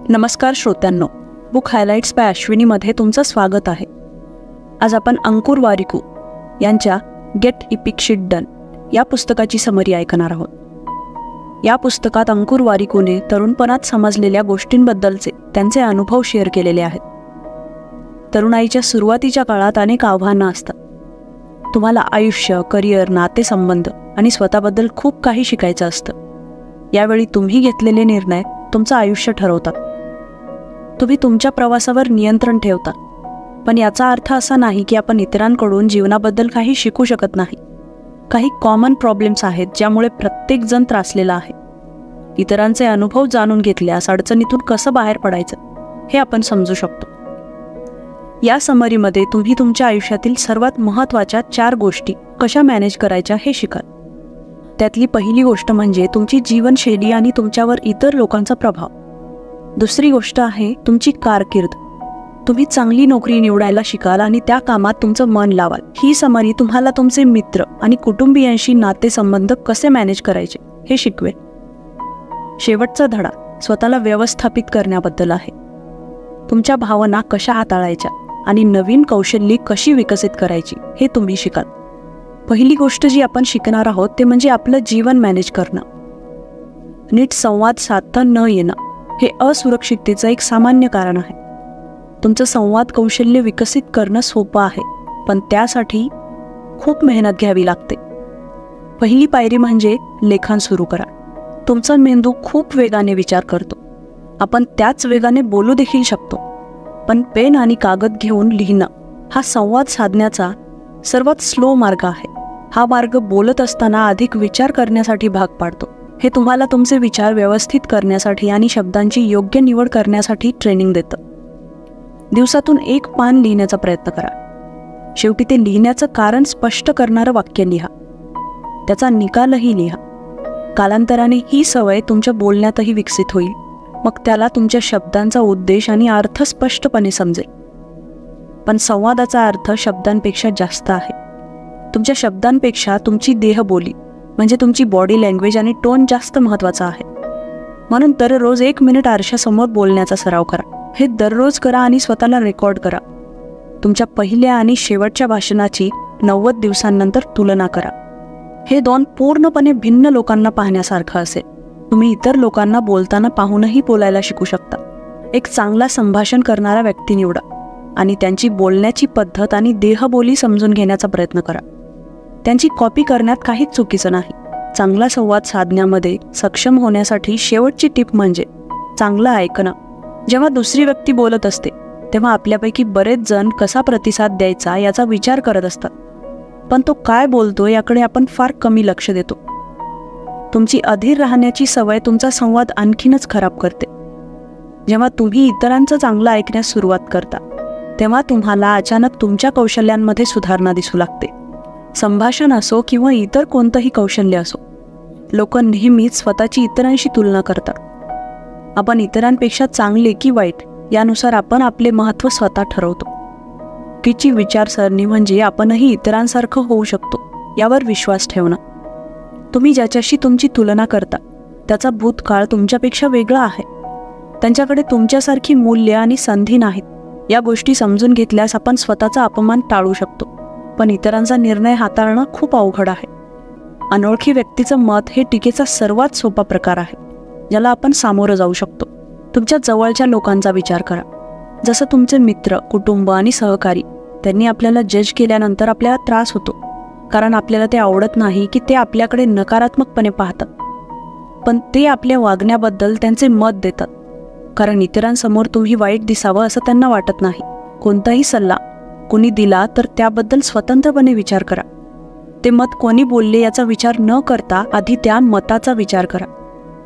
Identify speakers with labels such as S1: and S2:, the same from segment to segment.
S1: नमस्कार श्रोत्यांनो, book highlights bye अश्विनीमध्ये तुमचं स्वागत आहे. आज आपण अंकुर वारिकू यांच्या गेट इपिक शिट डन या पुस्तकाची समरी ऐकणार आहोत. या पुस्तकात अंकुर वारिकूने तरुणपणात समजलेल्या गोष्टींबद्दलचे त्यांचे अनुभव शेअर केलेले आहेत. तरुणाईच्या सुरुवातीच्या काळात अनेक आव्हानं असतात. तुम्हाला आयुष्य, करिअर, नातेसंबंध आणि स्वतःबद्दल खूप काही शिकायचं असतं. यावेळी तुम्ही घेतलेले निर्णय तुमचं आयुष्य ठरवतात. तुम्ही तुमच्या प्रवासावर नियंत्रण ठेवता, पण याचा अर्थ असा नाही की आपण इतरांकडून जीवनाबद्दल काही शिकू शकत नाही. काही कॉमन प्रॉब्लेम्स आहेत ज्यामुळे प्रत्येकजण त्रासलेला आहे. इतरांचे अनुभव जाणून घेतल्यास अडचणीतून कसं बाहेर पडायचं हे आपण समजू शकतो. या समरीमध्ये तुम्ही तुमच्या आयुष्यातील सर्वात महत्त्वाच्या 4 गोष्टी कशा मॅनेज करायच्या हे शिकाल. त्यातली पहिली गोष्ट म्हणजे तुमची जीवनशैली आणि तुमच्यावर इतर लोकांचा प्रभाव. दुसरी गोष्ट आहे तुमची कारकीर्द. तुम्ही चांगली नोकरी निवडायला शिकाल आणि त्या कामात तुमचं मन लावाल. ही समरी तुम्हाला तुमचे मित्र आणि कुटुंबियांशी नातेसंबंध कसे मॅनेज करायचे हे शिकवेल. शेवटचा धडा स्वतःला व्यवस्थापित करण्याबद्दल आहे. तुमच्या भावना कशा हाताळायच्या आणि नवीन कौशल्ये कशी विकसित करायची हे तुम्ही शिकाल. पहिली गोष्ट जी आपण शिकणार आहोत ते म्हणजे आपलं जीवन मॅनेज करणं. नीट संवाद साधता न येणं हे असुरक्षिततेचं एक सामान्य कारण आहे. तुमचं संवाद कौशल्य विकसित करणं सोपं आहे, पण त्यासाठी खूप मेहनत घ्यावी लागते. पहिली पायरी म्हणजे लेखन सुरू करा. तुमचा मेंदू खूप वेगाने विचार करतो. आपण त्याच वेगाने बोलू देखील शकतो, पण पेन आणि कागद घेऊन लिहिणं हा संवाद साधण्याचा सर्वात स्लो मार्ग आहे. हा मार्ग बोलत असताना अधिक विचार करण्यासाठी भाग पाडतो. हे तुम्हाला तुमचे विचार व्यवस्थित करण्यासाठी आणि शब्दांची योग्य निवड करण्यासाठी ट्रेनिंग देतं. दिवसातून 1 पान लिहिण्याचा प्रयत्न करा. शेवटी ते लिहिण्याचं कारण स्पष्ट करणारं वाक्य लिहा. त्याचा निकालही लिहा. कालांतराने ही सवय तुमच्या बोलण्यातही विकसित होईल. मग त्याला तुमच्या शब्दांचा उद्देश आणि अर्थ स्पष्टपणे समजेल. पण संवादाचा अर्थ शब्दांपेक्षा जास्त आहे. तुमच्या शब्दांपेक्षा तुमची देहबोली म्हणजे तुमची बॉडी लँग्वेज आणि टोन जास्त महत्त्वाचा आहे. म्हणून दररोज 1 मिनिट आरशासमोर बोलण्याचा सराव करा. हे दररोज करा आणि स्वतःला रेकॉर्ड करा. तुमच्या पहिल्या आणि शेवटच्या भाषणाची 90 दिवसांनंतर तुलना करा. हे 2 पूर्णपणे भिन्न लोकांना पाहण्यासारखं असेल. तुम्ही इतर लोकांना बोलताना पाहूनही बोलायला शिकू शकता. एक चांगला संभाषण करणारा व्यक्ती निवडा आणि त्यांची बोलण्याची पद्धत आणि देहबोली समजून घेण्याचा प्रयत्न करा. त्यांची कॉपी करण्यात काहीच चुकीचं नाही. चांगला संवाद साधण्यामध्ये सक्षम होण्यासाठी शेवटची टिप म्हणजे चांगलं ऐकणं. जेव्हा दुसरी व्यक्ती बोलत असते तेव्हा आपल्यापैकी बरेच जण कसा प्रतिसाद द्यायचा याचा विचार करत असतात, पण तो काय बोलतो याकडे आपण फार कमी लक्ष देतो. तुमची अधीर राहण्याची सवय तुमचा संवाद आणखीनच खराब करते. जेव्हा तुम्ही इतरांचं चांगलं ऐकण्यास सुरुवात करता तेव्हा तुम्हाला अचानक तुमच्या कौशल्यांमध्ये सुधारणा दिसू लागते. संभाषण असो किंवा इतर कोणतंही कौशल्य असो, लोक नेहमीच स्वतःची इतरांशी तुलना करतात. आपण इतरांपेक्षा चांगले की वाईट यानुसार आपण आपले महत्त्व स्वतः ठरवतो. चुकीची विचारसरणी म्हणजे आपणही इतरांसारखं होऊ शकतो यावर विश्वास ठेवणं. तुम्ही ज्याच्याशी तुमची तुलना करता त्याचा भूतकाळ तुमच्यापेक्षा वेगळा आहे. त्यांच्याकडे तुमच्यासारखी मूल्य आणि संधी नाहीत. या गोष्टी समजून घेतल्यास आपण स्वतःचा अपमान टाळू शकतो, पण इतरांचा निर्णय हाताळणं खूप अवघड आहे. अनोळखी व्यक्तीचं मत हे टीकेचा सर्वात सोपा प्रकार आहे ज्याला आपण सामोरं जाऊ शकतो. तुमच्या जवळच्या लोकांचा विचार करा. जसं तुमचे मित्र, कुटुंब आणि सहकारी. त्यांनी आपल्याला जज केल्यानंतर आपल्याला त्रास होतो, कारण आपल्याला ते आवडत नाही की ते आपल्याकडे नकारात्मकपणे पाहतात. पण ते आपल्या वागण्याबद्दल त्यांचे मत देतात, कारण इतरांसमोर तुम्ही वाईट दिसावं असं त्यांना वाटत नाही. कोणताही सल्ला कोणी दिला तर त्याबद्दल स्वतंत्रपणे विचार करा. ते मत कोणी बोलले याचा विचार न करता आधी त्या मताचा विचार करा.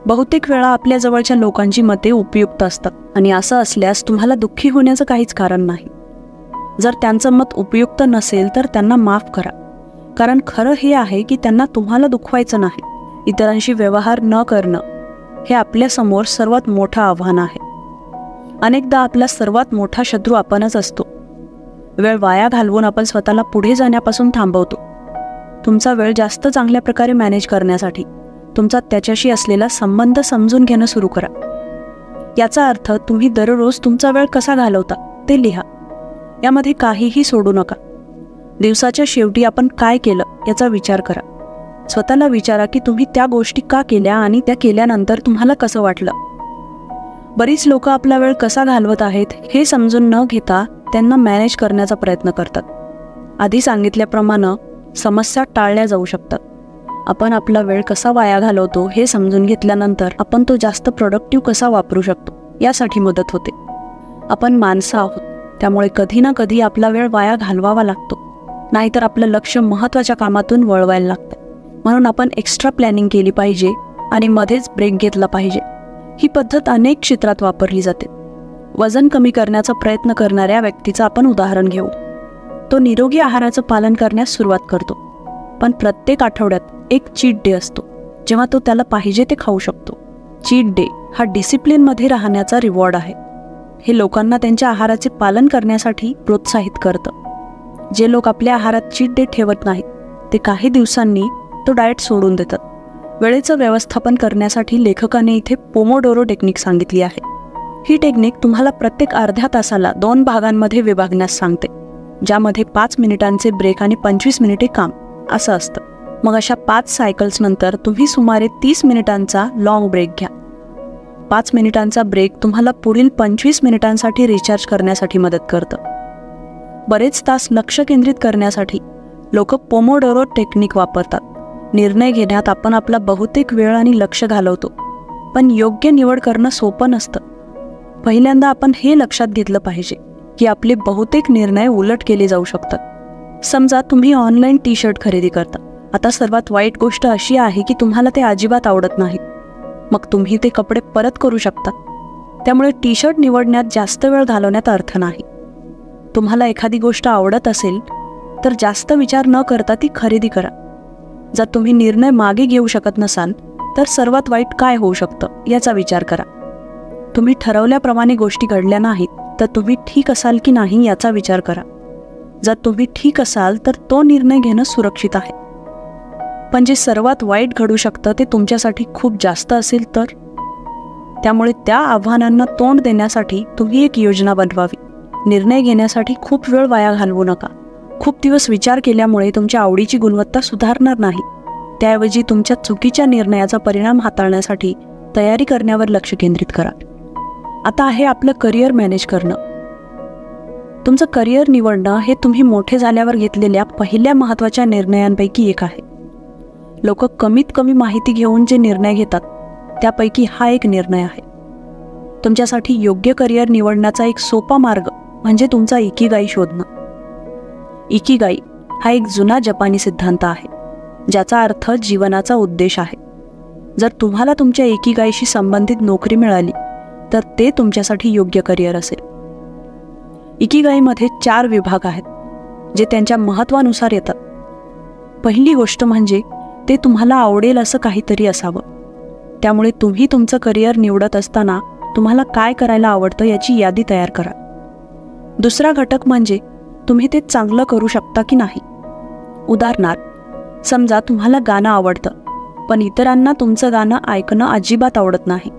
S1: बहुतेक वेळा आपल्या जवळच्या लोकांची मते उपयुक्त असतात आणि असं असल्यास तुम्हाला दुःखी होण्याचं काहीच कारण नाही. जर त्यांचं मत उपयुक्त नसेल तर त्यांना माफ करा, कारण खरं हे आहे की त्यांना तुम्हाला दुखवायचं नाही. इतरांशी व्यवहार न करणं हे आपल्यासमोर सर्वात मोठं आव्हान आहे. अनेकदा आपला सर्वात मोठा शत्रू आपणच असतो. वेळ वाया घालवून आपण स्वतःला पुढे जाण्यापासून थांबवतो. तुमचा वेळ जास्त चांगल्या प्रकारे मॅनेज करण्यासाठी तुमचा त्याच्याशी असलेला संबंध समजून घेणं सुरू करा. याचा अर्थ तुम्ही दररोज तुमचा वेळ कसा घालवता ते लिहा. यामध्ये काहीही सोडू नका. दिवसाच्या शेवटी आपण काय केलं याचा विचार करा. स्वतःला विचारा की तुम्ही त्या गोष्टी का केल्या आणि त्या केल्यानंतर तुम्हाला कसं वाटलं. बरीच लोक आपला वेळ कसा घालवत आहेत हे समजून न घेता त्यांना मॅनेज करण्याचा प्रयत्न करतात. आधी सांगितल्याप्रमाणे समस्या टाळल्या जाऊ शकतात. आपण आपला वेळ कसा वाया घालवतो हे समजून घेतल्यानंतर आपण तो जास्त प्रोडक्टिव्ह कसा वापरू शकतो यासाठी मदत होते. आपण माणसं आहोत, त्यामुळे कधी ना कधी आपला वेळ वाया घालवावा लागतो. नाहीतर आपलं लक्ष महत्त्वाच्या कामातून वळवायला लागतं. म्हणून आपण एक्स्ट्रा प्लॅनिंग केली पाहिजे आणि मध्येच ब्रेक घेतला पाहिजे. ही पद्धत अनेक क्षेत्रात वापरली जाते. वजन कमी करण्याचा प्रयत्न करणाऱ्या व्यक्तीचं आपण उदाहरण घेऊ. तो निरोगी आहाराचं पालन करण्यास सुरुवात करतो, पण प्रत्येक आठवड्यात एक चीट डे असतो जेव्हा तो त्याला पाहिजे ते खाऊ शकतो. चीट डे हा डिसिप्लिनमध्ये राहण्याचा रिवॉर्ड आहे. हे लोकांना त्यांच्या आहाराचे पालन करण्यासाठी प्रोत्साहित करतं. जे लोक आपल्या आहारात चीट डे ठेवत नाहीत ते काही दिवसांनी तो डाएट सोडून देतात. वेळेचं व्यवस्थापन करण्यासाठी लेखकाने इथे पोमोडोरो टेक्निक सांगितली आहे. ही टेक्निक तुम्हाला प्रत्येक अर्ध्या तासाला 2 भागांमध्ये विभागण्यास सांगते, ज्यामध्ये 5 मिनिटांचे ब्रेक आणि 25 मिनिटे काम असं असतं. मग अशा 5 सायकल्स नंतर तुम्ही सुमारे 30 मिनिटांचा लॉंग ब्रेक घ्या. 5 मिनिटांचा ब्रेक तुम्हाला पुढील 25 मिनिटांसाठी रिचार्ज करण्यासाठी मदत करतं. बरेच तास लक्ष केंद्रित करण्यासाठी लोक पोमोडोरो टेक्निक वापरतात. निर्णय घेण्यात आपण आपला बहुतेक वेळ आणि लक्ष घालवतो, पण योग्य निवड करणं सोपं नसतं. पहिल्यांदा आपण हे लक्षात घेतलं पाहिजे की आपले बहुतेक निर्णय उलट केले जाऊ शकतात. समजा तुम्ही ऑनलाईन टी-शर्ट खरेदी करता. आता सर्वात वाईट गोष्ट अशी आहे की तुम्हाला ते अजिबात आवडत नाहीत. मग तुम्ही ते कपडे परत करू शकता. त्यामुळे टी-शर्ट निवडण्यात जास्त वेळ घालवण्यात अर्थ नाही. तुम्हाला एखादी गोष्ट आवडत असेल तर जास्त विचार न करता ती खरेदी करा. जर तुम्ही निर्णय मागे घेऊ शकत नसाल तर सर्वात वाईट काय होऊ शकतं याचा विचार करा. तुम्ही ठरवल्याप्रमाणे गोष्टी घडल्या नाहीत तर तुम्ही ठीक असाल की नाही याचा विचार करा. जर तुम्ही ठीक असाल तर तो निर्णय घेणं सुरक्षित आहे. पण जे सर्वात वाईट घडू शकतं ते तुमच्यासाठी खूप जास्त असेल तर. त्यामुळे त्या आव्हानांना तोंड देण्यासाठी तुम्ही एक योजना बनवावी. निर्णय घेण्यासाठी खूप वेळ वाया घालवू नका. खूप दिवस विचार केल्यामुळे तुमच्या आवडीची गुणवत्ता सुधारणार नाही. त्याऐवजी तुमच्या चुकीच्या निर्णयाचा परिणाम हाताळण्यासाठी तयारी करण्यावर लक्ष केंद्रित करा. आता आहे आपलं करिअर मॅनेज करणं. तुमचं करिअर निवडणं हे तुम्ही मोठे झाल्यावर घेतलेल्या पहिल्या महत्त्वाच्या निर्णयांपैकी एक आहे. लोक कमीत कमी माहिती घेऊन जे निर्णय घेतात त्यापैकी हा एक निर्णय आहे. तुमच्यासाठी योग्य करिअर निवडण्याचा एक सोपा मार्ग म्हणजे तुमचा इकिगाई शोधणं. इकिगाई हा एक जुना जपानी सिद्धांत आहे, ज्याचा अर्थ जीवनाचा उद्देश आहे. जर तुम्हाला तुमच्या इकिगाईशी संबंधित नोकरी मिळाली तर ते तुमच्यासाठी योग्य करिअर असेल. इकिगाईमध्ये 4 विभाग आहेत जे त्यांच्या महत्त्वानुसार येतात. पहिली गोष्ट म्हणजे ते तुम्हाला आवडेल असं काहीतरी असावं. त्यामुळे तुम्ही तुमचं करिअर निवडत असताना तुम्हाला काय करायला आवडतं याची यादी तयार करा. दुसरा घटक म्हणजे तुम्ही ते चांगलं करू शकता की नाही. उदाहरणार्थ, समजा तुम्हाला गाणं आवडतं पण इतरांना तुमचं गाणं ऐकणं अजिबात आवडत नाही,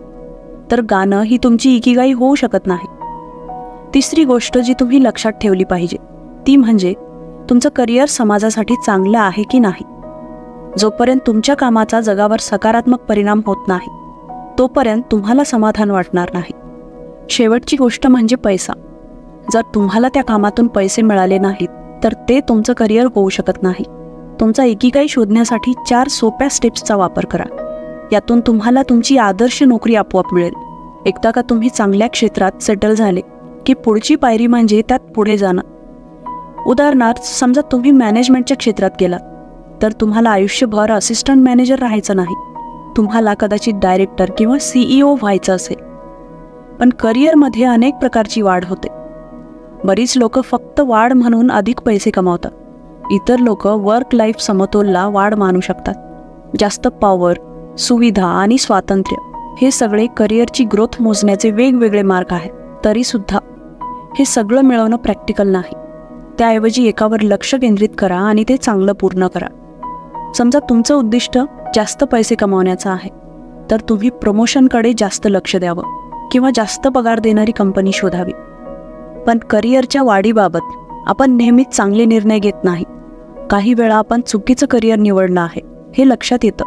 S1: तर गाणं ही तुमची इकिगाई होऊ शकत नाही. तिसरी गोष्ट जी तुम्ही लक्षात ठेवली पाहिजे ती म्हणजे तुमचं करिअर समाजासाठी चांगलं आहे की नाही. जोपर्यंत तुमच्या कामाचा जगावर सकारात्मक परिणाम होत नाही तोपर्यंत तुम्हाला समाधान वाटणार नाही. शेवटची गोष्ट म्हणजे पैसा. जर तुम्हाला त्या कामातून पैसे मिळाले नाहीत तर ते तुमचं करिअर होऊ शकत नाही. तुमचा इकिगाई शोधण्यासाठी 4 सोप्या स्टेप्सचा वापर करा. यातून तुम्हाला तुमची आदर्श नोकरी आपोआप मिळेल. एकदा का तुम्ही चांगल्या क्षेत्रात सेटल झाले की पुढची पायरी म्हणजे त्यात पुढे जाणं. उदाहरणार्थ, समजा तुम्ही मॅनेजमेंटच्या क्षेत्रात गेलात तर तुम्हाला आयुष्यभर असिस्टंट मॅनेजर राहायचं नाही. तुम्हाला कदाचित डायरेक्टर किंवा CEO व्हायचं असेल. पण करिअरमध्ये अनेक प्रकारची वाढ होते. बरीच लोक फक्त वाढ म्हणून अधिक पैसे कमावतात. इतर लोक वर्क लाईफ समतोलला वाढ मानू शकतात. जास्त पॉवर, सुविधा आणि स्वातंत्र्य हे सगळे करिअरची ग्रोथ मोजण्याचे वेगवेगळे मार्ग आहेत. तरीसुद्धा हे सगळं मिळवणं प्रॅक्टिकल नाही. त्याऐवजी एकावर लक्ष केंद्रित करा आणि ते चांगलं पूर्ण करा. समजा तुमचं उद्दिष्ट जास्त पैसे कमावण्याचं आहे तर तुम्ही प्रमोशनकडे जास्त लक्ष द्यावं किंवा जास्त पगार देणारी कंपनी शोधावी. पण करिअरच्या वाढीबाबत आपण नेहमीच चांगले निर्णय घेत नाही. काही वेळा आपण चुकीचं करिअर निवडलं आहे हे लक्षात येतं,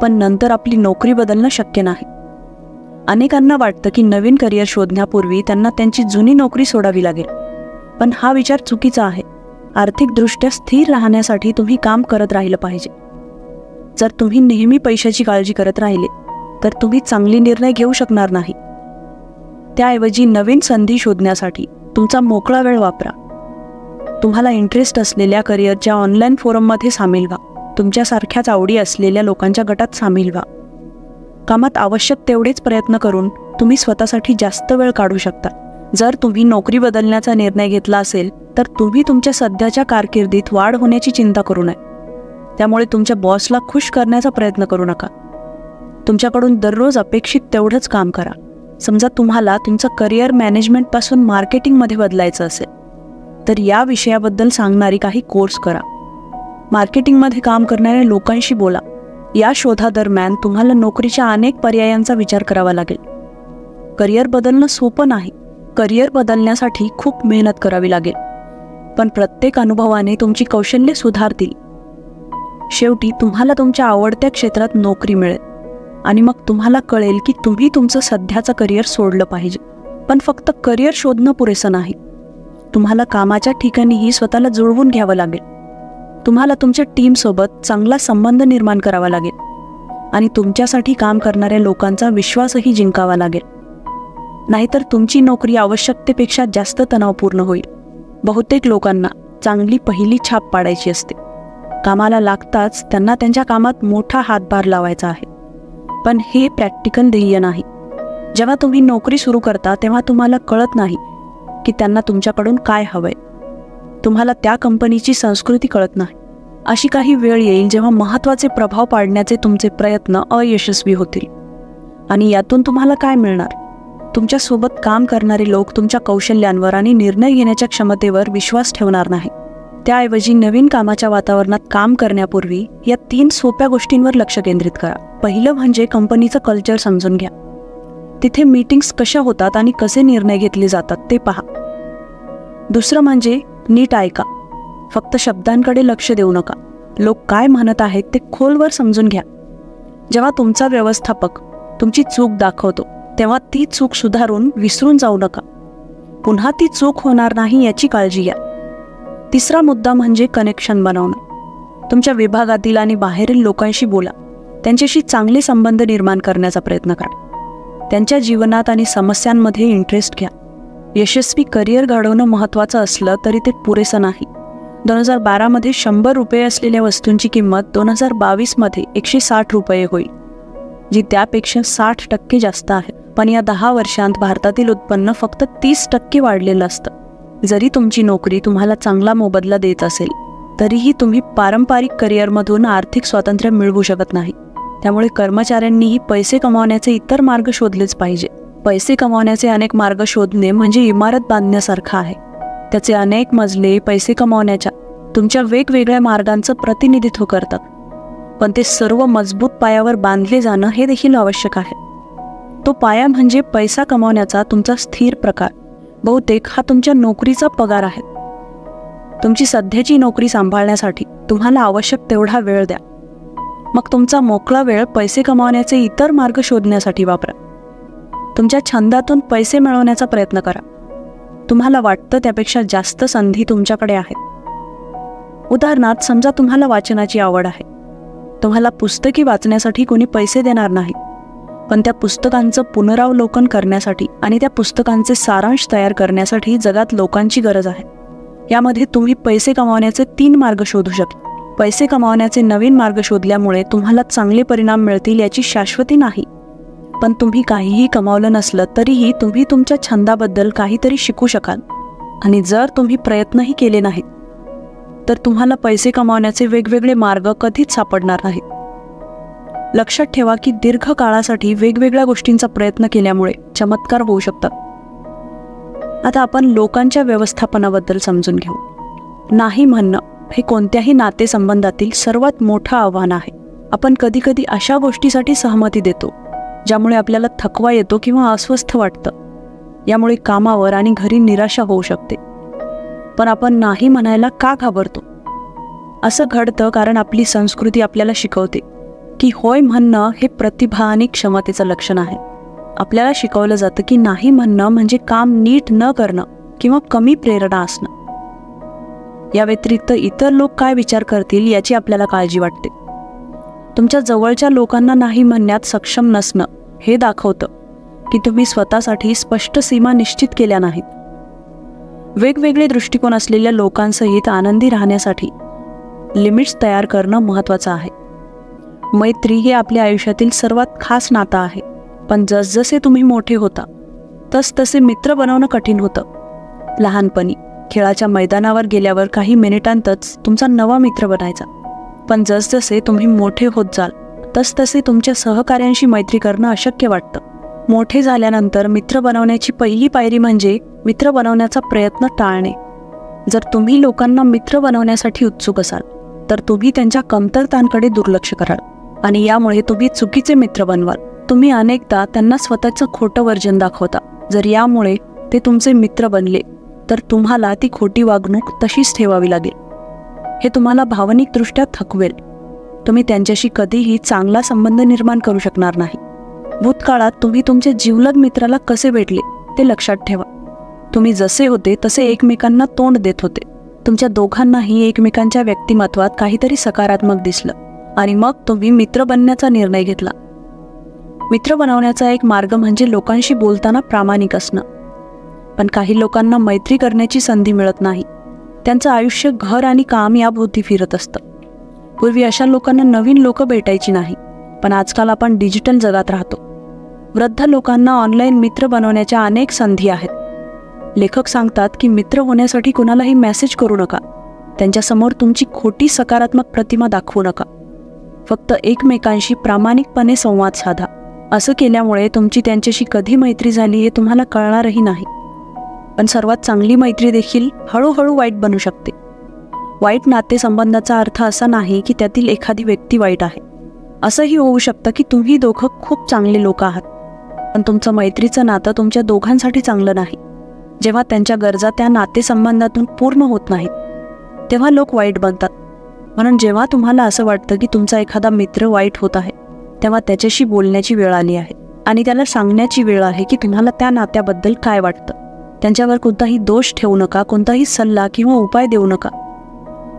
S1: पण नंतर आपली नोकरी बदलणं शक्य नाही. अनेकांना वाटतं की नवीन करिअर शोधण्यापूर्वी त्यांना त्यांची जुनी नोकरी सोडावी लागेल, पण हा विचार चुकीचा आहे. आर्थिकदृष्ट्या स्थिर राहण्यासाठी तुम्ही काम करत राहिलं पाहिजे. जर तुम्ही नेहमी पैशाची काळजी करत राहिले तर तुम्ही चांगले निर्णय घेऊ शकणार नाही. त्याऐवजी नवीन संधी शोधण्यासाठी तुमचा मोकळा वेळ वापरा. तुम्हाला इंटरेस्ट असलेल्या करिअरच्या ऑनलाईन फोरममध्ये सामील व्हा. तुमच्यासारख्याच आवडी असलेल्या लोकांच्या गटात सामील व्हा. कामात आवश्यक तेवढेच प्रयत्न करून तुम्ही स्वतःसाठी जास्त वेळ काढू शकता. जर तुम्ही नोकरी बदलण्याचा निर्णय घेतला असेल तर तुम्ही तुमच्या सध्याच्या कारकिर्दीत वाढ होण्याची चिंता करू नये. त्यामुळे तुमच्या बॉसला खुश करण्याचा प्रयत्न करू नका. तुमच्याकडून दररोज अपेक्षित तेवढंच काम करा. समजा तुम्हाला तुमचं करिअर मॅनेजमेंटपासून मार्केटिंगमध्ये बदलायचं असेल तर या विषयाबद्दल सांगणारी काही कोर्स करा. मार्केटिंगमध्ये काम करणाऱ्या लोकांशी बोला. या शोधादरम्यान तुम्हाला नोकरीच्या अनेक पर्यायांचा विचार करावा लागेल. करिअर बदलणं सोपं नाही. करिअर बदलण्यासाठी खूप मेहनत करावी लागेल, पण प्रत्येक अनुभवाने तुमची कौशल्ये सुधारतील. शेवटी तुम्हाला तुमच्या आवडत्या क्षेत्रात नोकरी मिळेल आणि मग तुम्हाला कळेल की तुम्ही तुमचं सध्याचं करिअर सोडलं पाहिजे. पण फक्त करिअर शोधणं पुरेसं नाही. तुम्हाला कामाच्या ठिकाणीही स्वतःला जुळवून घ्यावं लागेल. तुम्हाला तुमच्या टीमसोबत चांगला संबंध निर्माण करावा लागेल आणि तुमच्यासाठी काम करणाऱ्या लोकांचा विश्वासही जिंकावा लागेल. नाहीतर तुमची नोकरी आवश्यकतेपेक्षा जास्त तणावपूर्ण होईल. बहुतेक लोकांना चांगली पहिली छाप पाडायची असते. कामाला लागताच त्यांना त्यांच्या कामात मोठा हातभार लावायचा आहे, पण हे प्रॅक्टिकल ध्येय नाही. जेव्हा तुम्ही नोकरी सुरू करता तेव्हा तुम्हाला कळत नाही की त्यांना तुमच्याकडून काय हवंय. तुम्हाला त्या कंपनीची संस्कृती कळत नाही. अशी काही वेळ येईल जेव्हा महत्त्वाचे प्रभाव पाडण्याचे तुमचे प्रयत्न अयशस्वी होतील. आणि यातून तुम्हाला काय मिळणार? तुमच्यासोबत काम करणारे लोक तुमच्या कौशल्यांवर आणि निर्णय घेण्याच्या क्षमतेवर विश्वास ठेवणार नाही. त्याऐवजी नवीन कामाच्या वातावरणात काम करण्यापूर्वी या 3 सोप्या गोष्टींवर लक्ष केंद्रित करा. पहिलं म्हणजे कंपनीचं कल्चर समजून घ्या. तिथे मीटिंग्स कशा होतात आणि कसे निर्णय घेतले जातात ते पहा. दुसरं म्हणजे नीट ऐका. फक्त शब्दांकडे लक्ष देऊ नका. लोक काय म्हणत आहेत ते खोलवर समजून घ्या. जेव्हा तुमचा व्यवस्थापक तुमची चूक दाखवतो तेव्हा ती चूक सुधारून विसरून जाऊ नका. पुन्हा ती चूक होणार नाही याची काळजी घ्या. तिसरा मुद्दा म्हणजे कनेक्शन बनवणं. तुमच्या विभागातील आणि बाहेरील लोकांशी बोला. त्यांच्याशी चांगले संबंध निर्माण करण्याचा प्रयत्न करा. त्यांच्या जीवनात आणि समस्यांमध्ये इंटरेस्ट घ्या. यशस्वी करिअर घडवणं महत्त्वाचं असलं तरी ते पुरेसं नाही. 2012 100 रुपये असलेल्या वस्तूंची किंमत 2022 160 रुपये होईल, जी त्यापेक्षा 60% जास्त आहे. पण या 10 वर्षांत भारतातील उत्पन्न फक्त 30% वाढलेलं असतं. जरी तुमची नोकरी तुम्हाला चांगला मोबदला देत असेल तरीही तुम्ही पारंपरिक करिअरमधून आर्थिक स्वातंत्र्य मिळवू शकत नाही. त्यामुळे कर्मचाऱ्यांनीही पैसे कमावण्याचे इतर मार्ग शोधलेच पाहिजे. पैसे कमावण्याचे अनेक मार्ग शोधणे म्हणजे इमारत बांधण्यासारखं आहे. त्याचे अनेक मजले पैसे कमावण्याच्या तुमच्या वेगवेगळ्या मार्गांचं प्रतिनिधित्व करतात, पण ते सर्व मजबूत पायावर बांधले जाणं हे देखील आवश्यक आहे. तो पाया म्हणजे पैसा कमावण्याचा तुमचा स्थिर प्रकार. बहुतेक हा तुमच्या नोकरीचा पगार आहे. तुमची सध्याची नोकरी सांभाळण्यासाठी तुम्हाला आवश्यक तेवढा वेळ द्या. मग तुमचा मोकळा वेळ पैसे कमावण्याचे इतर मार्ग शोधण्यासाठी वापरा. तुमच्या छंदातून पैसे मिळवण्याचा प्रयत्न करा. तुम्हाला वाटतं त्यापेक्षा जास्त संधी तुमच्याकडे आहेत. उदाहरणार्थ, समजा तुम्हाला वाचनाची आवड आहे. तुम्हाला पुस्तके वाचण्यासाठी कोणी पैसे देणार नाही, पण त्या पुस्तकांचं पुनरावलोकन करण्यासाठी आणि त्या पुस्तकांचे सारांश तयार करण्यासाठी जगात लोकांची गरज आहे. यामध्ये तुम्ही पैसे कमावण्याचे 3 मार्ग शोधू शकता. पैसे कमावण्याचे नवीन मार्ग शोधल्यामुळे तुम्हाला चांगले परिणाम मिळतील याची शाश्वती नाही, पण तुम्ही काहीही कमावलं नसलं तरीही तुम्ही तुमच्या छंदाबद्दल काहीतरी शिकू शकाल. आणि जर तुम्ही प्रयत्नही केले नाहीत तर तुम्हाला पैसे कमावण्याचे वेगवेगळे मार्ग कधीच सापडणार नाहीत. लक्षात ठेवा की दीर्घ काळासाठी वेगवेगळ्या गोष्टींचा प्रयत्न केल्यामुळे चमत्कार होऊ शकतात. आता आपण लोकांच्या व्यवस्थापनाबद्दल समजून घेऊ. नाही म्हणणं हे कोणत्याही नातेसंबंधातील सर्वात मोठं आव्हान आहे. आपण कधीकधी अशा गोष्टीसाठी सहमती देतो ज्यामुळे आपल्याला थकवा येतो किंवा अस्वस्थ वाटतं. यामुळे कामावर आणि घरी निराशा होऊ शकते. पण आपण नाही म्हणायला का घाबरतो? असं घडतं कारण आपली संस्कृती आपल्याला शिकवते की होय म्हणणं हे प्रतिभा आणि क्षमतेचं लक्षण आहे. आपल्याला शिकवलं जातं की नाही म्हणणं म्हणजे काम नीट न करणं किंवा कमी प्रेरणा असणं. या व्यतिरिक्त इतर लोक काय विचार करतील याची आपल्याला काळजी वाटते. तुमच्या जवळच्या लोकांना नाही म्हणण्यात सक्षम नसणं हे दाखवतं की तुम्ही स्वतःसाठी स्पष्ट सीमा निश्चित केल्या नाहीत. वेगवेगळे दृष्टिकोन असलेल्या लोकांसहित आनंदी राहण्यासाठी लिमिट्स तयार करणं महत्त्वाचं आहे. मैत्री हे आपल्या आयुष्यातील सर्वात खास नातं आहे. पण जसजसे तुम्ही मोठे होता तसतसे मित्र बनवणं कठीण होतं. लहानपणी खेळाच्या मैदानावर गेल्यावर काही मिनिटांतच तुमचा नवा मित्र बनायचा. पण जसजसे तुम्ही मोठे होत जाल तसतसे तुमच्या सहकाऱ्यांशी मैत्री करणं अशक्य वाटतं. मोठे झाल्यानंतर मित्र बनवण्याची पहिली पायरी म्हणजे मित्र बनवण्याचा प्रयत्न टाळणे. जर तुम्ही लोकांना मित्र बनवण्यासाठी उत्सुक असाल तर तुम्ही त्यांच्या कमतरतांकडे दुर्लक्ष कराल आणि यामुळे तुम्ही चुकीचे मित्र बनवाल. तुम्ही अनेकदा त्यांना स्वतःचं खोटं वर्जन दाखवता. जर यामुळे ते तुमचे मित्र बनले तर तुम्हाला ती खोटी वागणूक तशीच ठेवावी लागेल. हे तुम्हाला भावनिकदृष्ट्या थकवेल. तुम्ही त्यांच्याशी कधीही चांगला संबंध निर्माण करू शकणार नाही. भूतकाळात तुम्ही तुमच्या जिवलग मित्राला कसे भेटले ते लक्षात ठेवा. तुम्ही जसे होते तसे एकमेकांना तोंड देत होते. तुमच्या दोघांनाही एकमेकांच्या व्यक्तिमत्वात काहीतरी सकारात्मक दिसलं आणि मग तुम्ही मित्र बनण्याचा निर्णय घेतला. मित्र बनवण्याचा एक मार्ग म्हणजे लोकांशी बोलताना प्रामाणिक असणं. पण काही लोकांना मैत्री करण्याची संधी मिळत नाही. त्यांचं आयुष्य घर आणि काम याभोवती फिरत असतं. पूर्वी अशा लोकांना नवीन लोक भेटायची नाही. पण आजकाल आपण डिजिटल जगात राहतो. वृद्ध लोकांना ऑनलाईन मित्र बनवण्याच्या अनेक संधी आहेत. लेखक सांगतात की मित्र होण्यासाठी कुणालाही मेसेज करू नका. त्यांच्यासमोर तुमची खोटी सकारात्मक प्रतिमा दाखवू नका. फक्त एकमेकांशी प्रामाणिकपणे संवाद साधा. असं केल्यामुळे तुमची त्यांच्याशी कधी मैत्री झाली हे तुम्हाला कळणारही नाही. पण सर्वात चांगली मैत्री देखील हळूहळू वाईट बनू शकते. वाईट नातेसंबंधाचा अर्थ असा नाही की त्यातील एखादी व्यक्ती वाईट आहे. असंही होऊ शकतं की तुम्ही दोघं खूप चांगले लोक आहात पण तुमचं मैत्रीचं नातं तुमच्या दोघांसाठी चांगलं नाही. जेव्हा त्यांच्या गरजा त्या नातेसंबंधातून पूर्ण होत नाहीत तेव्हा लोक वाईट बनतात. म्हणून जेव्हा तुम्हाला असं वाटतं की तुमचा एखादा मित्र वाईट होत आहे तेव्हा त्याच्याशी बोलण्याची वेळ आली आहे आणि त्याला सांगण्याची वेळ आहे की तुम्हाला त्या नात्याबद्दल काय वाटतं. त्यांच्यावर कोणताही दोष ठेवू नका, कोणताही सल्ला किंवा उपाय देऊ नका.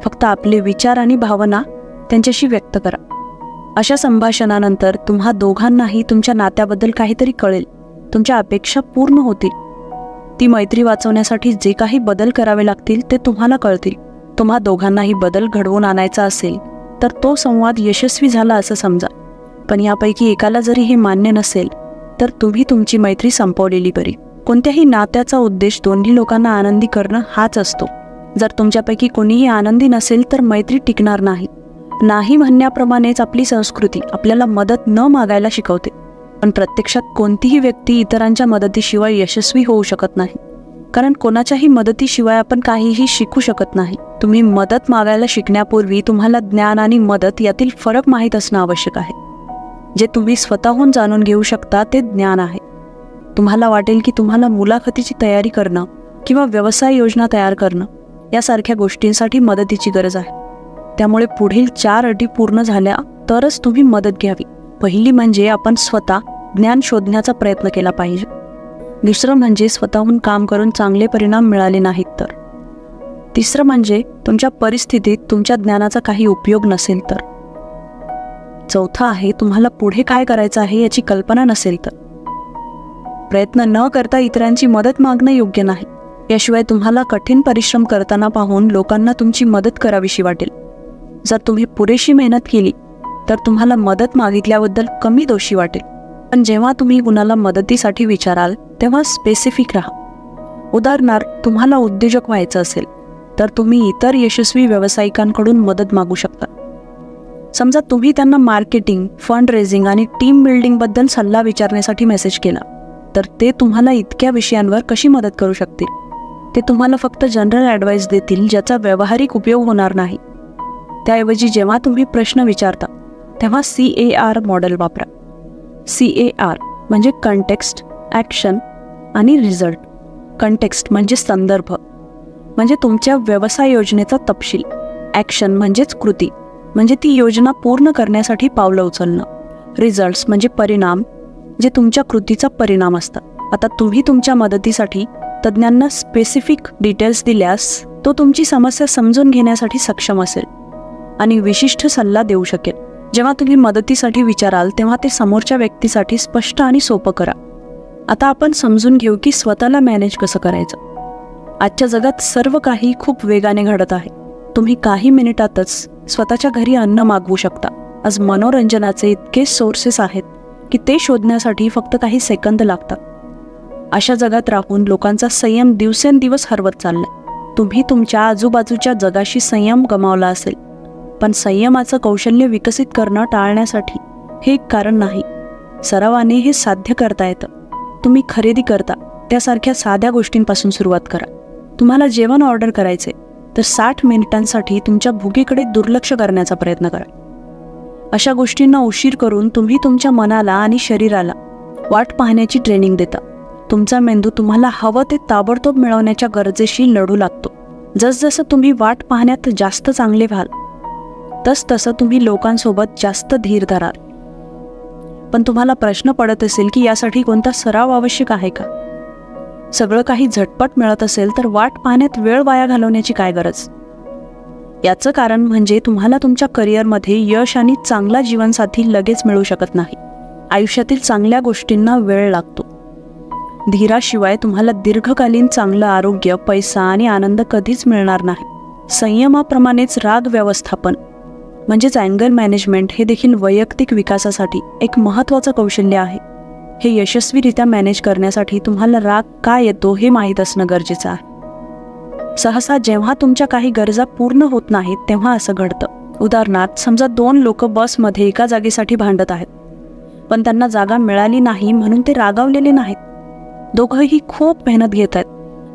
S1: फक्त आपले विचार आणि भावना त्यांच्याशी व्यक्त करा. अशा संभाषणानंतर तुम्हा दोघांनाही तुमच्या नात्याबद्दल काहीतरी कळेल. तुमच्या अपेक्षा पूर्ण होतील. ती मैत्री वाचवण्यासाठी जे काही बदल करावे लागतील ते तुम्हाला कळतील. तुम्हा दोघांनाही बदल घडवून आणायचा असेल तर तो संवाद यशस्वी झाला असं समजा. पण यापैकी एकाला जरी हे मान्य नसेल तर तुम्ही तुमची मैत्री संपवलेली बरी. कोणत्याही नात्याचा उद्देश दोन्ही लोकांना आनंदी करणं हाच असतो. जर तुमच्यापैकी कोणीही आनंदी नसेल तर मैत्री टिकणार नाही. नाही म्हणण्याप्रमाणेच आपली संस्कृती आपल्याला मदत न मागायला शिकवते. पण प्रत्यक्षात कोणतीही व्यक्ती इतरांच्या मदतीशिवाय यशस्वी होऊ शकत नाही. कारण कोणाच्याही मदतीशिवाय आपण काहीही शिकू शकत नाही. तुम्ही मदत मागायला शिकण्यापूर्वी तुम्हाला ज्ञान आणि मदत यातील फरक माहीत असणं आवश्यक आहे. जे तुम्ही स्वतःहून जाणून घेऊ शकता ते ज्ञान आहे. तुम्हाला वाटेल की तुम्हाला मुलाखतीची तयारी करणं किंवा व्यवसाय योजना तयार करणं यासारख्या गोष्टींसाठी मदतीची गरज आहे. त्यामुळे पुढील 4 अटी पूर्ण झाल्या तरच तुम्ही मदत घ्यावी. पहिली म्हणजे आपण स्वतः ज्ञान शोधण्याचा प्रयत्न केला पाहिजे. दुसरं म्हणजे स्वतःहून काम करून चांगले परिणाम मिळाले नाहीत तर. तिसरं म्हणजे तुमच्या परिस्थितीत तुमच्या ज्ञानाचा काही उपयोग नसेल तर. चौथं आहे तुम्हाला पुढे काय करायचं आहे याची कल्पना नसेल तर. प्रयत्न न करता इतरांची मदत मागणं योग्य नाही. याशिवाय तुम्हाला कठीण परिश्रम करताना पाहून लोकांना तुमची मदत करावीशी वाटेल. जर तुम्ही पुरेशी मेहनत केली तर तुम्हाला मदत मागितल्याबद्दल कमी दोषी वाटेल. पण जेव्हा तुम्ही कुणाला मदतीसाठी विचाराल तेव्हा स्पेसिफिक राहा. उदाहरणार्थ तुम्हाला उद्योजक व्हायचं असेल तर तुम्ही इतर यशस्वी व्यावसायिकांकडून मदत मागू शकता. समजा तुम्ही त्यांना मार्केटिंग, फंड रेझिंग आणि टीम बिल्डिंगबद्दल सल्ला विचारण्यासाठी मेसेज केला तर ते तुम्हाला इतक्या विषयांवर कशी मदत करू शकतील. ते तुम्हाला फक्त जनरल ॲडवाईस देतील ज्याचा व्यावहारिक उपयोग होणार नाही. त्याऐवजी जेव्हा तुम्ही प्रश्न विचारता तेव्हा CAR मॉडेल वापरा. CAR म्हणजे कंटेक्स्ट, ॲक्शन आणि रिझल्ट. कंटेक्स्ट म्हणजे संदर्भ, म्हणजे तुमच्या व्यवसाय योजनेचा तपशील. ॲक्शन म्हणजेच कृती, म्हणजे ती योजना पूर्ण करण्यासाठी पावलं उचलणं. रिझल्ट्स म्हणजे परिणाम, जे तुमच्या कृतीचा परिणाम असतात. आता तुम्ही तुमच्या मदतीसाठी तज्ज्ञांना स्पेसिफिक डिटेल्स दिल्यास तो तुमची समस्या समजून घेण्यासाठी सक्षम असेल आणि विशिष्ट सल्ला देऊ शकेल. जेव्हा तुम्ही मदतीसाठी विचाराल तेव्हा ते समोरच्या व्यक्तीसाठी स्पष्ट आणि सोपं करा. आता आपण समजून घेऊ की स्वतःला मॅनेज कसं करायचं. आजच्या जगात सर्व काही खूप वेगाने घडत आहे. तुम्ही काही मिनिटातच स्वतःच्या घरी अन्न मागवू शकता. आज मनोरंजनाचे इतके सोर्सेस आहेत की ते शोधण्यासाठी फक्त काही सेकंद लागतात. अशा जगात राहून लोकांचा संयम दिवसेंदिवस हरवत चाललाय. तुम्ही तुमच्या आजूबाजूच्या जगाशी संयम गमावला असेल, पण संयमाचं कौशल्य विकसित करणं टाळण्यासाठी हे एक कारण नाही. सरावाने हे साध्य करता येतं. तुम्ही खरेदी करता त्यासारख्या साध्या गोष्टींपासून सुरुवात करा. तुम्हाला जेवण ऑर्डर करायचे तर 60 मिनिटांसाठी तुमच्या भुकेकडे दुर्लक्ष करण्याचा प्रयत्न करा. अशा गोष्टींना उशीर करून तुम्ही तुमच्या मनाला आणि शरीराला वाट पाहण्याची ट्रेनिंग देता. तुमचा मेंदू तुम्हाला हवं ते ताबडतोब मिळवण्याच्या गरजेशी लढू लागतो. जसजसं तुम्ही वाट पाहण्यात जास्त चांगले व्हाल तसतसं तुम्ही लोकांसोबत जास्त धीर धराल. पण तुम्हाला प्रश्न पडत असेल की यासाठी कोणता सराव आवश्यक आहे का? सगळं काही झटपट मिळत असेल तर वाट पाहण्यात वेळ वाया घालवण्याची काय गरज? याचं कारण म्हणजे तुम्हाला तुमच्या करिअरमध्ये यश आणि चांगला जीवनसाथी लगेच मिळू शकत नाही. आयुष्यातील चांगल्या गोष्टींना वेळ लागतो. धीराशिवाय तुम्हाला दीर्घकालीन चांगलं आरोग्य, पैसा आणि आनंद कधीच मिळणार नाही. संयमाप्रमाणेच राग व्यवस्थापन म्हणजेच अँगर मॅनेजमेंट हे देखील वैयक्तिक विकासासाठी एक महत्त्वाचं कौशल्य आहे. हे यशस्वीरित्या मॅनेज करण्यासाठी तुम्हाला राग का येतो हे माहीत असणं गरजेचं आहे. सहसा जेव्हा तुमच्या काही गरजा पूर्ण होत नाहीत तेव्हा असं घडतं. उदाहरणार्थ, समजा 2 लोक बसमध्ये एका जागेसाठी भांडत आहेत, पण त्यांना जागा मिळाली नाही म्हणून ते रागावलेले नाहीत. दोघंही खूप मेहनत घेत आहेत.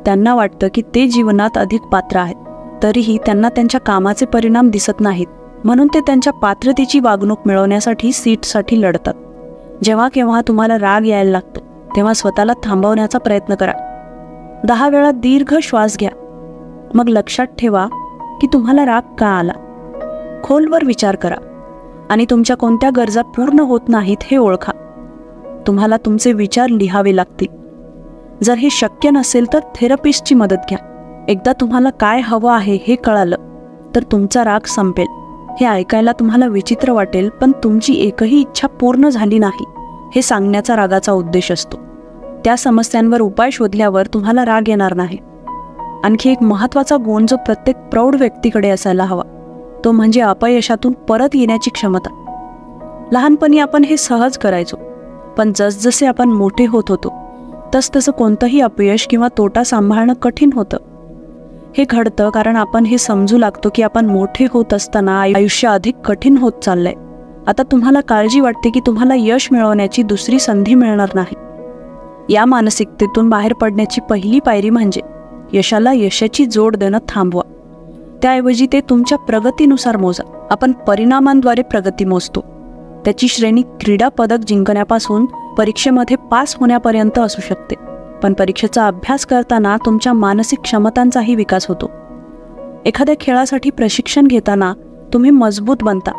S1: त्यांना वाटतं की ते जीवनात अधिक पात्र आहेत, तरीही त्यांना त्यांच्या कामाचे परिणाम दिसत नाहीत, म्हणून ते त्यांच्या पात्रतेची वागणूक मिळवण्यासाठी सीटसाठी लढतात. जेव्हा केव्हा तुम्हाला राग यायला लागतो तेव्हा स्वतःला थांबवण्याचा प्रयत्न करा. 10 वेळा दीर्घ श्वास घ्या. मग लक्षात ठेवा की तुम्हाला राग का आला. खोलवर विचार करा आणि तुमच्या कोणत्या गरजा पूर्ण होत नाहीत हे ओळखा. तुम्हाला तुमचे विचार लिहावे लागतील. जर हे शक्य नसेल तर थेरपिस्टची मदत घ्या. एकदा तुम्हाला काय हवं आहे हे कळालं तर तुमचा राग संपेल. हे ऐकायला तुम्हाला विचित्र वाटेल, पण तुमची एकही इच्छा पूर्ण झाली नाही हे सांगण्याचा रागाचा उद्देश असतो. त्या समस्यांवर उपाय शोधल्यावर तुम्हाला राग येणार नाही. आणखी एक महत्त्वाचा गुण जो प्रत्येक प्रौढ व्यक्तीकडे असायला हवा तो म्हणजे अपयशातून परत येण्याची क्षमता. लहानपणी आपण हे सहज करायचो, पण जसजसे आपण मोठे होत होतो तसतसं कोणतंही अपयश किंवा तोटा सांभाळणं कठीण होतं. हे घडतं कारण आपण हे समजू लागतो की आपण मोठे होत असताना आयुष्य अधिक कठीण होत चाललंय. आता तुम्हाला काळजी वाटते की तुम्हाला यश मिळवण्याची दुसरी संधी मिळणार नाही. या मानसिकतेतून बाहेर पडण्याची पहिली पायरी म्हणजे यशाला यशाची जोड देणं थांबवा. त्याऐवजी ते तुमच्या प्रगतीनुसार मोजा. आपण परिणामांद्वारे प्रगती मोजतो. त्याची श्रेणी क्रीडा पदक जिंकण्यापासून परीक्षेमध्ये पास होण्यापर्यंत असू शकते, पण परीक्षेचा अभ्यास करताना तुमच्या मानसिक क्षमतांचाही विकास होतो. एखाद्या खेळासाठी प्रशिक्षण घेताना तुम्ही मजबूत बनता,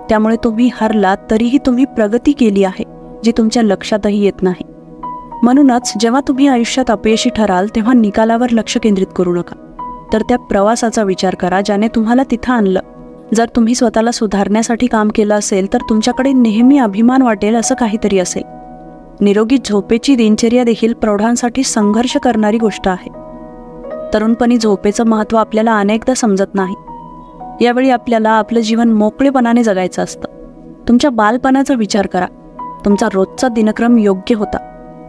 S1: त्यामुळे तुम्ही हरलात तरीही तुम्ही प्रगती केली आहे जी तुमच्या लक्षातही येत नाही. म्हणूनच जेव्हा तुम्ही आयुष्यात अपयशी ठराल तेव्हा निकालावर लक्ष केंद्रित करू नका, तर त्या प्रवासाचा विचार करा ज्याने तुम्हाला तिथं आणलं. जर तुम्ही स्वतःला सुधारण्यासाठी काम केलं असेल तर तुमच्याकडे नेहमी अभिमान वाटेल असं काहीतरी असेल. निरोगी झोपेची दिनचर्या देखील प्रौढांसाठी संघर्ष करणारी गोष्ट आहे. तरुणपणी झोपेचं महत्त्व आपल्याला अनेकदा समजत नाही. यावेळी आपल्याला आपलं जीवन मोकळेपणाने जगायचं असतं. तुमच्या बालपणाचा विचार करा. तुमचा रोजचा दिनक्रम योग्य होता.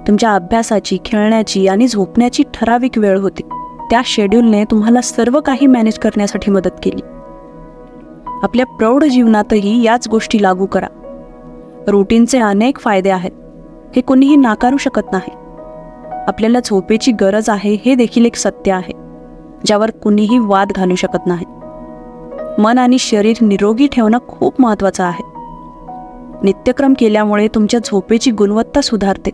S1: तुमच्या अभ्यासाची, खेळण्याची आणि झोपण्याची ठराविक वेळ होती. त्या शेड्यूलने तुम्हाला सर्व काही मॅनेज करण्यासाठी मदत केली. आपल्या प्रौढ जीवनातही याच गोष्टी लागू करा. रुटीनचे अनेक फायदे आहेत, हे कोणीही नाकारू शकत नाही. आपल्याला झोपेची गरज आहे हे देखील एक सत्य आहे ज्यावर कुणीही वाद घालू शकत नाही. मन आणि शरीर निरोगी ठेवणं खूप महत्त्वाचं आहे. नित्यक्रम केल्यामुळे तुमच्या झोपेची गुणवत्ता सुधारते.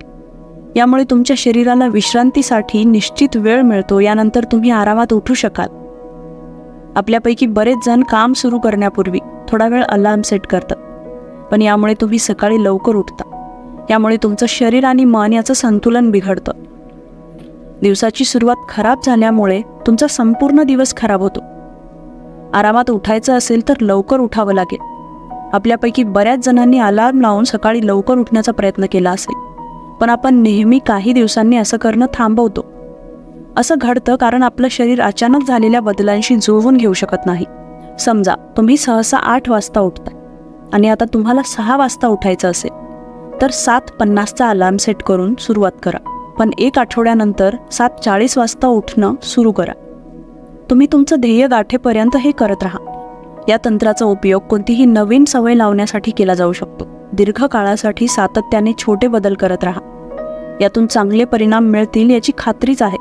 S1: यामुळे तुमच्या शरीराला विश्रांतीसाठी निश्चित वेळ मिळतो. यानंतर तुम्ही आरामात उठू शकाल. आपल्यापैकी बरेच जण काम सुरू करण्यापूर्वी थोडा वेळ अलार्म सेट करतात, पण यामुळे तुम्ही सकाळी लवकर उठता. यामुळे तुमचं शरीर आणि मन याचं संतुलन बिघडतं. दिवसाची सुरुवात खराब झाल्यामुळे तुमचा संपूर्ण दिवस खराब होतो. आरामात उठायचं असेल तर लवकर उठावं लागेल. आपल्यापैकी बऱ्याच जणांनी अलार्म लावून सकाळी लवकर उठण्याचा प्रयत्न केला असेल, पण आपण नेहमी काही दिवसांनी असं करणं थांबवतो. असं घडतं कारण आपलं शरीर अचानक झालेल्या बदलांशी जुळवून घेऊ शकत नाही. समजा तुम्ही सहसा 8 वाजता उठताय आणि आता तुम्हाला 6 वाजता उठायचं असेल, तर 7:50चा अलार्म सेट करून सुरुवात करा. पण 1 आठवड्यानंतर 7:40 वाजता उठणं सुरू करा. तुम्ही तुमचं ध्येय गाठेपर्यंत हे करत राहा. या तंत्राचा उपयोग कोणतीही नवीन सवय लावण्यासाठी केला जाऊ शकतो. दीर्घकाळासाठी सातत्याने छोटे बदल करत राहा. यातून चांगले परिणाम मिळतील याची खात्रीच आहे.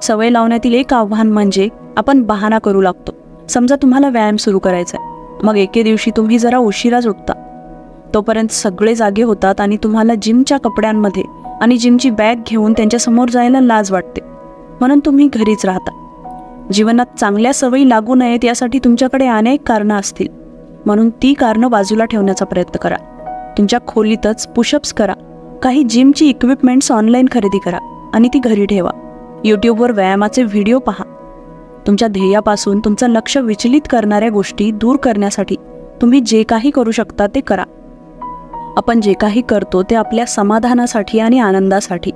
S1: सवय लावण्यातील एक आव्हान म्हणजे आपण बहाणा करू लागतो. समजा तुम्हाला व्यायाम सुरू करायचा आहे, मग एके दिवशी तुम्ही जरा उशिराच उठता. तोपर्यंत सगळे जागे होतात आणि तुम्हाला जिमच्या कपड्यांमध्ये आणि जिमची बॅग घेऊन त्यांच्यासमोर जायला लाज वाटते, म्हणून तुम्ही घरीच राहता. जीवनात चांगल्या सवयी लागू नयेत यासाठी तुमच्याकडे अनेक कारणं असतील, म्हणून ती कारणं बाजूला ठेवण्याचा प्रयत्न करा. तुमच्या खोलीतच पुशअप्स करा. काही जिमची इक्विपमेंट्स ऑनलाईन खरेदी करा आणि ती घरी ठेवा. यूट्यूबवर व्यायामाचे व्हिडिओ पहा. तुमच्या ध्येयापासून तुमचं लक्ष विचलित करणाऱ्या गोष्टी दूर करण्यासाठी तुम्ही जे काही करू शकता ते करा. आपण जे काही करतो ते आपल्या समाधानासाठी आणि आनंदासाठी.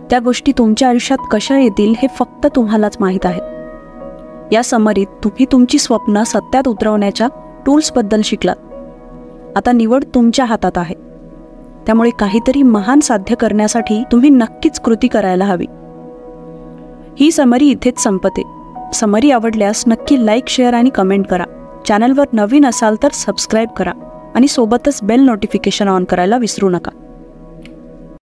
S1: त्या गोष्टी तुमच्या आयुष्यात कशा येतील हे फक्त तुम्हालाच माहीत आहे. या समरीत तुम्ही तुमची स्वप्न सत्यात उतरवण्याच्या टूल्सबद्दल शिकलात. आता निवड तुमच्या हातात आहे. त्यामुळे काहीतरी महान साध्य करण्यासाठी तुम्ही नक्कीच कृती करायला हवी. ही समरी इथेच संपते. समरी आवडल्यास नक्की लाईक, शेअर आणि कमेंट करा. चॅनलवर नवीन असाल तर सबस्क्राईब करा आणि सोबतच बेल नोटिफिकेशन ऑन करायला विसरू नका.